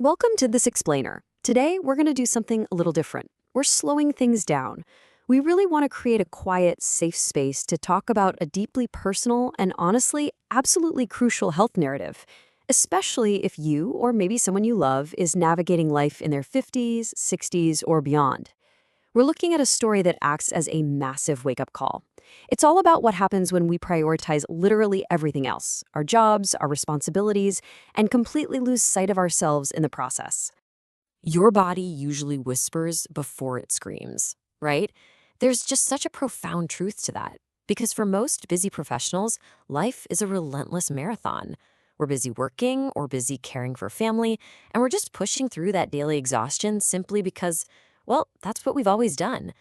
Welcome to This Explainer. Today, we're going to do something a little different. We're slowing things down. We really want to create a quiet, safe space to talk about a deeply personal and honestly, absolutely crucial health narrative, especially if you or maybe someone you love is navigating life in their 50s, 60s, or beyond. We're looking at a story that acts as a massive wake-up call. It's all about what happens when we prioritize literally everything else, our jobs, our responsibilities, and completely lose sight of ourselves in the process. Your body usually whispers before it screams, right? There's just such a profound truth to that. Because for most busy professionals, life is a relentless marathon. We're busy working or busy caring for family, and we're just pushing through that daily exhaustion simply because, well, that's what we've always done.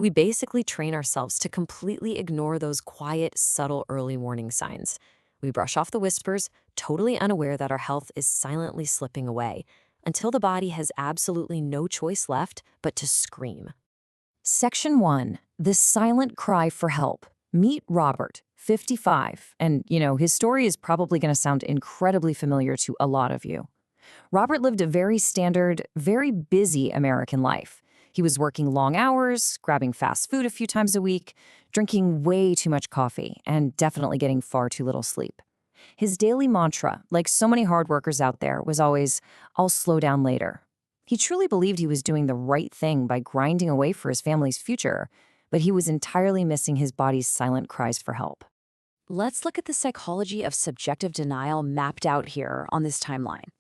We basically train ourselves to completely ignore those quiet, subtle early warning signs. We brush off the whispers, totally unaware that our health is silently slipping away, until the body has absolutely no choice left but to scream. Section 1. The silent cry for help. Meet Robert, 55, and, his story is probably going to sound incredibly familiar to a lot of you. Robert lived a very standard, very busy American life. He was working long hours, grabbing fast food a few times a week, drinking way too much coffee, and definitely getting far too little sleep. His daily mantra, like so many hard workers out there, was always, "I'll slow down later." He truly believed he was doing the right thing by grinding away for his family's future, but he was entirely missing his body's silent cries for help. Let's look at the psychology of subjective denial mapped out here on this timeline.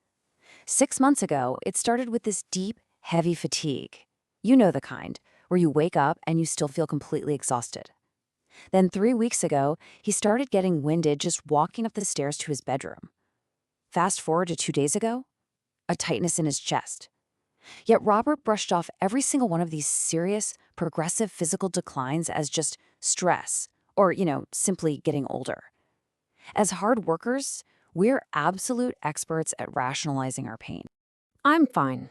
6 months ago, it started with this deep, heavy fatigue. You know the kind, where you wake up and you still feel completely exhausted. Then 3 weeks ago, he started getting winded just walking up the stairs to his bedroom. Fast forward to 2 days ago, a tightness in his chest. Yet Robert brushed off every single one of these serious, progressive physical declines as just stress, or, simply getting older. As hard workers, we're absolute experts at rationalizing our pain. I'm fine.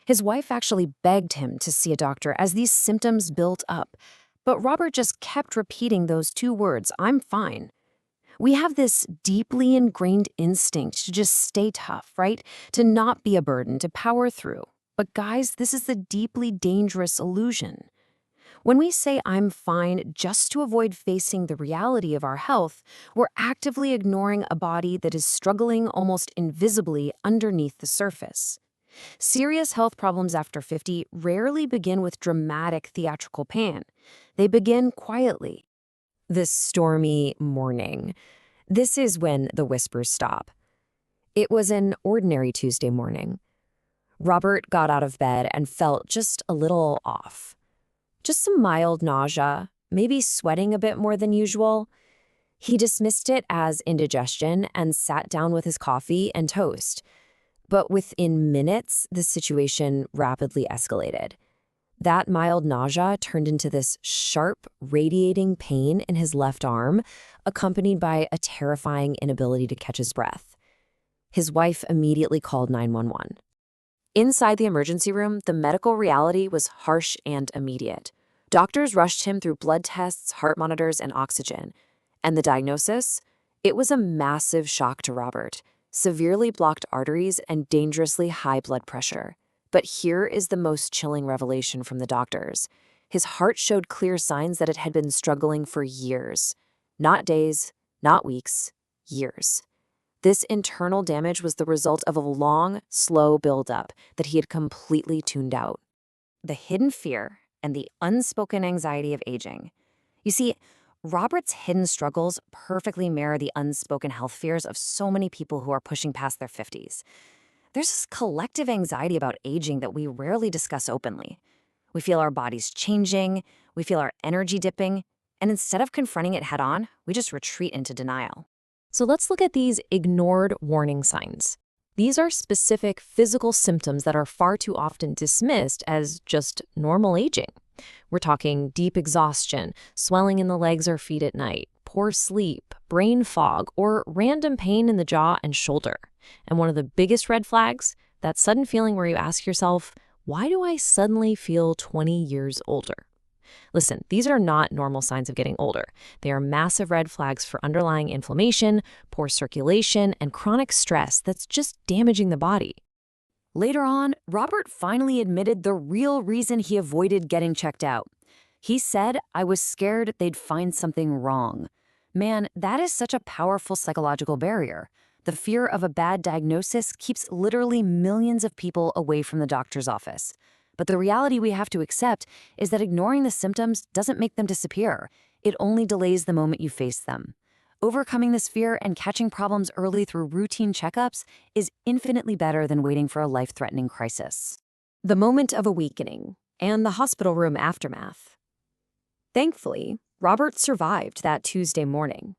His wife actually begged him to see a doctor as these symptoms built up. But Robert just kept repeating those two words, "I'm fine." We have this deeply ingrained instinct to just stay tough, right? To not be a burden, to power through. But guys, this is the deeply dangerous illusion. When we say "I'm fine" just to avoid facing the reality of our health, we're actively ignoring a body that is struggling almost invisibly underneath the surface. Serious health problems after 50 rarely begin with dramatic theatrical pain. They begin quietly. This stormy morning. This is when the whispers stop. It was an ordinary Tuesday morning. Robert got out of bed and felt just a little off. Just some mild nausea, maybe sweating a bit more than usual. He dismissed it as indigestion and sat down with his coffee and toast. But within minutes, the situation rapidly escalated. That mild nausea turned into this sharp, radiating pain in his left arm, accompanied by a terrifying inability to catch his breath. His wife immediately called 911. Inside the emergency room, the medical reality was harsh and immediate. Doctors rushed him through blood tests, heart monitors, and oxygen. And the diagnosis? It was a massive shock to Robert. Severely blocked arteries and dangerously high blood pressure. But here is the most chilling revelation from the doctors. His heart showed clear signs that it had been struggling for years. Not days, not weeks, years. This internal damage was the result of a long, slow buildup that he had completely tuned out. The hidden fear and the unspoken anxiety of aging. You see, Robert's hidden struggles perfectly mirror the unspoken health fears of so many people who are pushing past their 50s. There's this collective anxiety about aging that we rarely discuss openly. We feel our bodies changing, we feel our energy dipping, and instead of confronting it head on, we just retreat into denial. So let's look at these ignored warning signs. These are specific physical symptoms that are far too often dismissed as just normal aging. We're talking deep exhaustion, swelling in the legs or feet at night, poor sleep, brain fog, or random pain in the jaw and shoulder. And one of the biggest red flags, that sudden feeling where you ask yourself, why do I suddenly feel 20 years older? Listen, these are not normal signs of getting older. They are massive red flags for underlying inflammation, poor circulation, and chronic stress that's just damaging the body. Later on, Robert finally admitted the real reason he avoided getting checked out. He said, "I was scared they'd find something wrong." Man, that is such a powerful psychological barrier. The fear of a bad diagnosis keeps literally millions of people away from the doctor's office. But the reality we have to accept is that ignoring the symptoms doesn't make them disappear. It only delays the moment you face them. Overcoming this fear and catching problems early through routine checkups is infinitely better than waiting for a life-threatening crisis. The moment of awakening and the hospital room aftermath. Thankfully, Robert survived that Tuesday morning.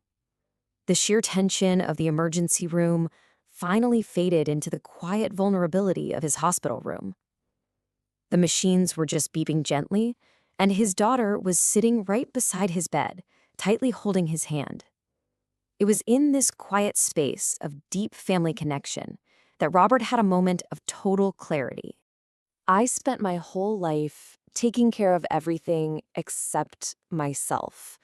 The sheer tension of the emergency room finally faded into the quiet vulnerability of his hospital room. The machines were just beeping gently, and his daughter was sitting right beside his bed, tightly holding his hand. It was in this quiet space of deep family connection that Robert had a moment of total clarity. I spent my whole life taking care of everything except myself.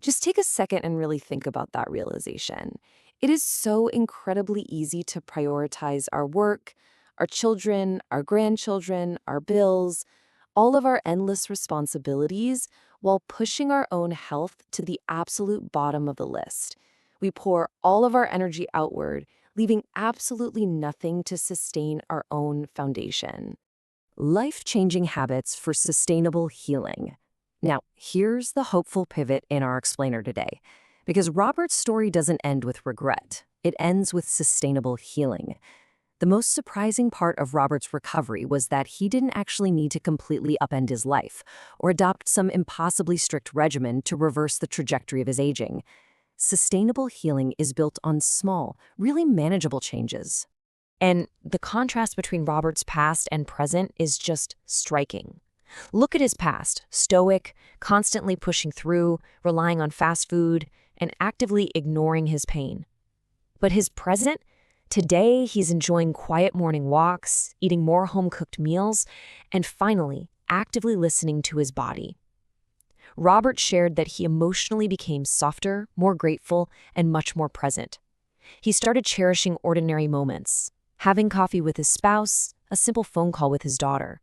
Just take a second and really think about that realization. It is so incredibly easy to prioritize our work, our children, our grandchildren, our bills, all of our endless responsibilities, while pushing our own health to the absolute bottom of the list. We pour all of our energy outward, leaving absolutely nothing to sustain our own foundation. Life-changing habits for sustainable healing. Now, here's the hopeful pivot in our explainer today, because Robert's story doesn't end with regret. It ends with sustainable healing. The most surprising part of Robert's recovery was that he didn't actually need to completely upend his life or adopt some impossibly strict regimen to reverse the trajectory of his aging. Sustainable healing is built on small, really manageable changes. And the contrast between Robert's past and present is just striking. Look at his past, stoic, constantly pushing through, relying on fast food, and actively ignoring his pain. But his present, today he's enjoying quiet morning walks, eating more home-cooked meals, and finally, actively listening to his body. Robert shared that he emotionally became softer, more grateful, and much more present. He started cherishing ordinary moments, having coffee with his spouse, a simple phone call with his daughter.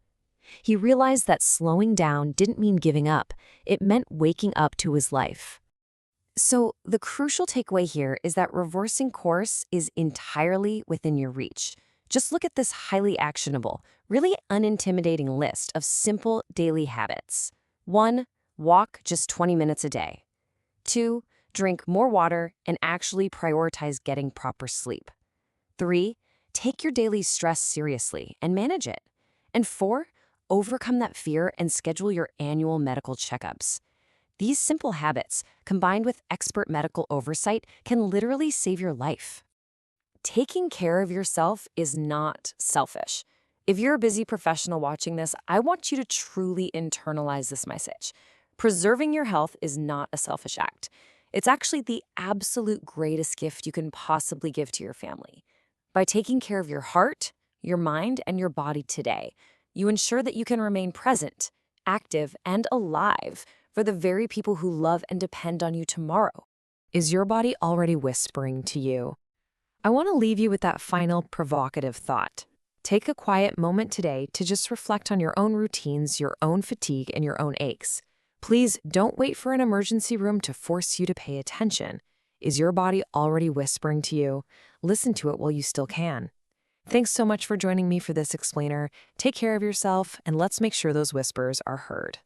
He realized that slowing down didn't mean giving up. It meant waking up to his life. So the crucial takeaway here is that reversing course is entirely within your reach. Just look at this highly actionable, really unintimidating list of simple daily habits. 1. Walk just 20 minutes a day. 2. Drink more water and actually prioritize getting proper sleep. 3. Take your daily stress seriously and manage it. And 4. Overcome that fear and schedule your annual medical checkups. These simple habits, combined with expert medical oversight, can literally save your life. Taking care of yourself is not selfish. If you're a busy professional watching this, I want you to truly internalize this message. Preserving your health is not a selfish act. It's actually the absolute greatest gift you can possibly give to your family. By taking care of your heart, your mind, and your body today, you ensure that you can remain present, active, and alive for the very people who love and depend on you tomorrow. Is your body already whispering to you? I want to leave you with that final provocative thought. Take a quiet moment today to just reflect on your own routines, your own fatigue, and your own aches. Please don't wait for an emergency room to force you to pay attention. Is your body already whispering to you? Listen to it while you still can. Thanks so much for joining me for this explainer. Take care of yourself, and let's make sure those whispers are heard.